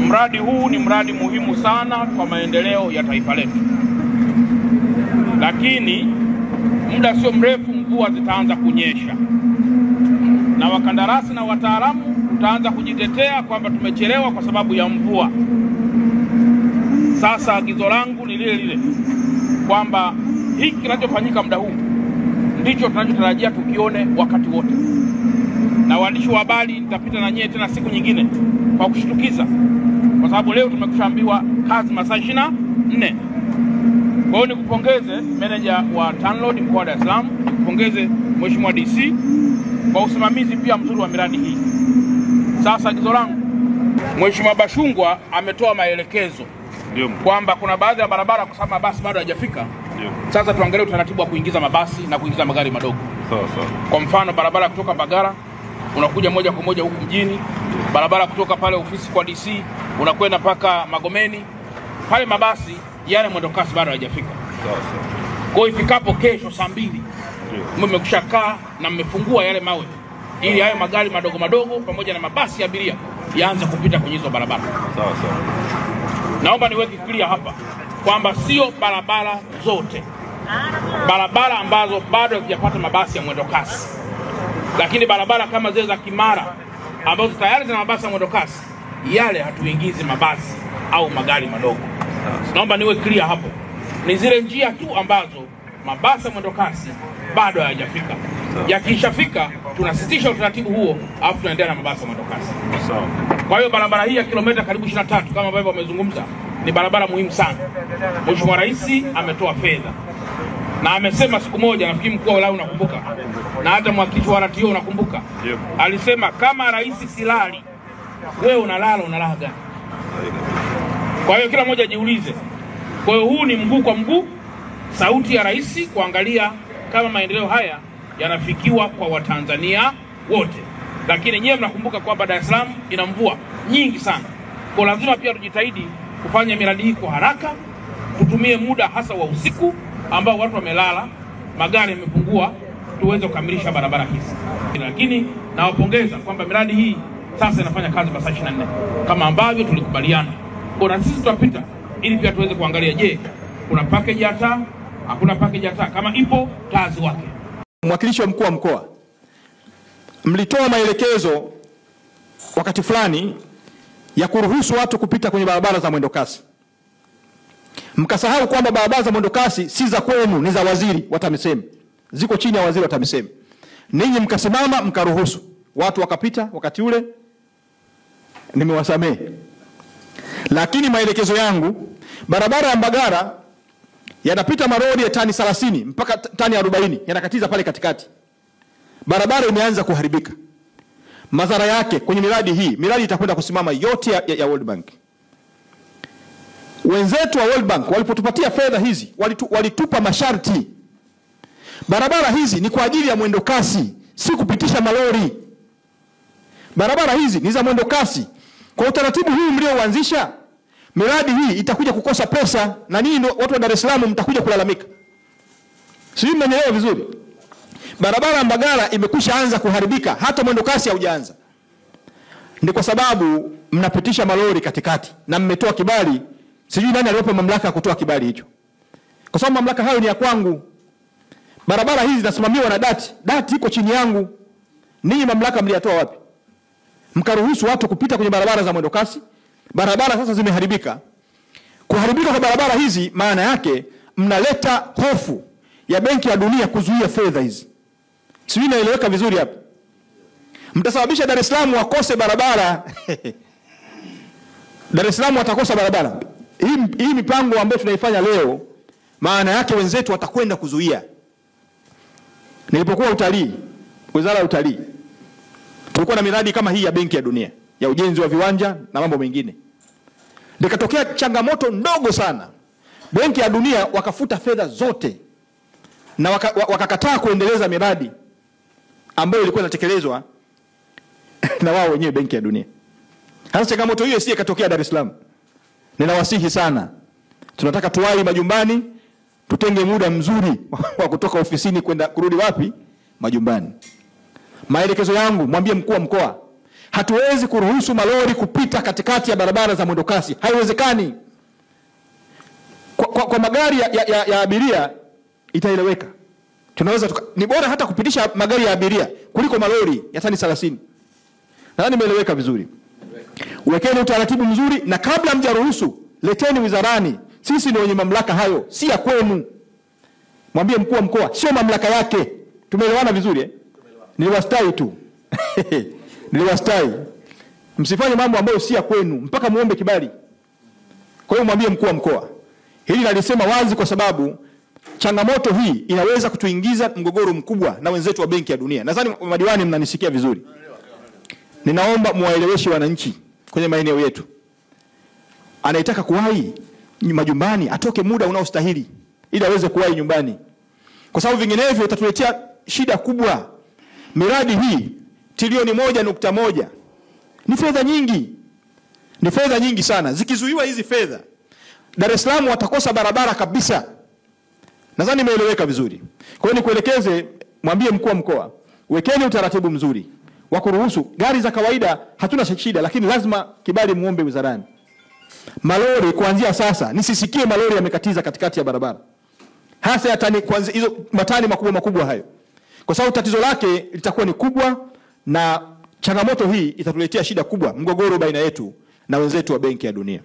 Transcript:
Mradi huu ni mradi muhimu sana kwa maendeleo ya taifa letu, lakini muda sio mrefu mvua zitaanza kunyesha na wakandarasi na wataalamu utaanza kujitetea kwamba tumechelewa kwa sababu ya mvua. Sasa agizo langu ni lile lile kwamba hiki kinachofanyika muda huu ndicho tunachotarajia tukione wakati wote. Na waandishi wa habari nitapita na nyie tena siku nyingine kwa kushtukiza, kwa sababu leo tumekushaambiwa kazi masaa 24. Kwa hiyo nikupongeze meneja wa TANROADS mkoa wa Dar es Salaam, nikupongeze Mheshimiwa DC kwa usimamizi pia mzuri wa miradi hii. Sasa agizo langu, Mheshimiwa Bashungwa ametoa maelekezo kwamba kuna baadhi ya barabara kwa sababu mabasi bado hayajafika. Sasa tuangalie utaratibu wa kuingiza mabasi na kuingiza magari madogo. Kwa mfano barabara kutoka Bagara unakuja moja kwa moja huku mjini, barabara kutoka pale ofisi kwa DC unakwenda mpaka Magomeni, pale mabasi yale mwendo kasi bado hayajafika. Kwa hiyo ifikapo kesho saa 2 mmekwishakaa na mmefungua yale mawe ili hayo magari madogo madogo pamoja na mabasi ya abiria yaanze kupita kwenye hizo barabara. Naomba niweke clear hapa kwamba sio barabara zote, barabara ambazo bado hazijapata mabasi ya mwendo kasi, lakini barabara kama zile za Kimara ambazo tayari zina mabasi ya mwendo kasi, yale hatuingizi mabasi au magari madogo. Naomba niwe clear hapo. Ni zile njia tu ambazo mabasi ya mwendo kasi bado hayajafika. Yakishafika tunasitisha utaratibu huo alafu tunaendelea na mabasi ya mwendo kasi. Kwa hiyo barabara hii ya kilomita karibu 23 kama ambavyo wamezungumza ni barabara muhimu sana. Mheshimiwa Rais ametoa fedha na amesema siku moja, nafikiri mkuu wa wilaya unakumbuka na hata mwakilishi wa RTO unakumbuka, alisema kama rais silali wewe unalala gani? Kwa hiyo kila mmoja jiulize. Kwa hiyo huu ni mguu kwa mguu sauti ya rais kuangalia kama maendeleo haya yanafikiwa kwa Watanzania wote. Lakini nyewe mnakumbuka kwamba Dar es Salaam ina mvua nyingi sana. Kwa lazima pia tujitahidi kufanya miradi hii kwa haraka, tutumie muda hasa wa usiku ambao watu wamelala, magari yamepungua, tuweze kukamilisha barabara hizi. Lakini nawapongeza kwamba miradi hii sasa inafanya kazi masaa 24 kama ambavyo tulikubaliana. Kwa sisi tutapita ili pia tuweze kuangalia, je, kuna package ya taa, hakuna package ya taa, kama ipo tazi wake. Mwakilishi wa mkuu wa mkoa, mlitoa maelekezo wakati fulani ya kuruhusu watu kupita kwenye barabara za mwendo kasi. Mkasahau kwamba barabara za mwendo kasi si za kwenu, ni za waziri wa TAMISEMI. Ziko chini ya waziri wa TAMISEMI. Ninyi mkasimama mkaruhusu watu wakapita wakati ule, nimewasamehe. Lakini maelekezo yangu, barabara ya Mbagara yanapita maroli ya tani 30 mpaka tani 40 yanakatiza pale katikati. Barabara imeanza kuharibika. Madhara yake kwenye miradi hii, miradi itakwenda kusimama yote ya World Bank. Wenzetu wa World Bank walipotupatia fedha hizi walitupa masharti. Barabara hizi ni kwa ajili ya mwendo kasi, si kupitisha malori. Barabara hizi ni za mwendo kasi. Kwa utaratibu huu mlioanzisha, miradi hii itakuja kukosa pesa na ninyi watu wa Dar es Salaam mtakuja kulalamika. Sisi mnaelewa vizuri. Barabara ya Mbagara imekwisha anza kuharibika, hata mwendo kasi haujaanza. Ni kwa sababu mnapitisha malori katikati na mmetoa kibali. Sijui nani aliyopa mamlaka kutoa kibali hicho. Kwa sababu mamlaka hayo ni ya kwangu. Barabara hizi zinasimamiwa na DART. DART iko chini yangu. Ninyi mamlaka mliyatoa wapi? Mkaruhusu watu kupita kwenye barabara za mwendo kasi. Barabara sasa zimeharibika. Kuharibika kwa barabara hizi maana yake mnaleta hofu ya Benki ya Dunia kuzuia fedha hizi. Sijui naeleweka vizuri hapa. Mtasababisha Dar es Salaam wakose barabara. Dar es Salaam watakosa barabara. Hii mipango ambayo tunaifanya leo, maana yake wenzetu watakwenda kuzuia. Nilipokuwa utalii, Wizara ya Utalii, tulikuwa na miradi kama hii ya Benki ya Dunia ya ujenzi wa viwanja na mambo mengine. Nikatokea changamoto ndogo sana. Benki ya Dunia wakafuta fedha zote na wakakataa kuendeleza miradi ambayo ilikuwa inatekelezwa na wao wenyewe Benki ya Dunia. Hasa changamoto hiyo si ikatokea Dar es Salaam. Ninawasihi sana, tunataka tuwai majumbani, tutenge muda mzuri wa kutoka ofisini kwenda kurudi wapi? Majumbani. Maelekezo yangu, mwambie mkuu wa mkoa, Hatuwezi kuruhusu malori kupita katikati ya barabara za mwendokasi, haiwezekani. Kwa magari ya abiria itaeleweka. Tunaweza ni bora hata kupitisha magari ya abiria kuliko malori ya tani 30. Nadhani nimeeleweka vizuri. Wekeni utaratibu mzuri, na kabla mjaruhusu leteni wizarani. Sisi ndio wenye mamlaka hayo, si ya kwenu. Mwambie mkuu wa mkoa sio mamlaka yake. Tumeelewana vizuri eh? Niliwastai tu. Niliwastai. Msifanye mambo ambayo si ya kwenu mpaka muombe kibali. Kwa hiyo mwambie mkuu wa mkoa. Hili nalisema wazi kwa sababu changamoto hii inaweza kutuingiza mgogoro mkubwa na wenzetu wa Benki ya Dunia. Nadhani madiwani mnanisikia vizuri. Ninaomba muwaeleweshe wananchi kwenye maeneo yetu. Anayetaka kuwahi majumbani atoke muda unaostahili ili aweze kuwahi nyumbani. Kwa sababu vinginevyo itatuletea shida kubwa. Miradi hii trilioni 1.1 ni fedha nyingi. Ni fedha nyingi sana. Zikizuiwa hizi fedha, Dar es Salaam watakosa barabara kabisa. Nadhani nimeeleweka vizuri. Kwa hiyo nikuelekeze, mwambie mkuu wa mkoa, wekeni utaratibu mzuri wa kuruhusu gari za kawaida. Hatuna shida, lakini lazima kibali muombe wizarani. Malori kuanzia sasa nisisikie malori yamekatiza katikati ya barabara. Hasa tani kuanzia hizo matani makubwa hayo. Kwa sababu tatizo lake litakuwa ni kubwa, na changamoto hii itatuletea shida kubwa, mgogoro baina yetu na wenzetu wa Benki ya Dunia.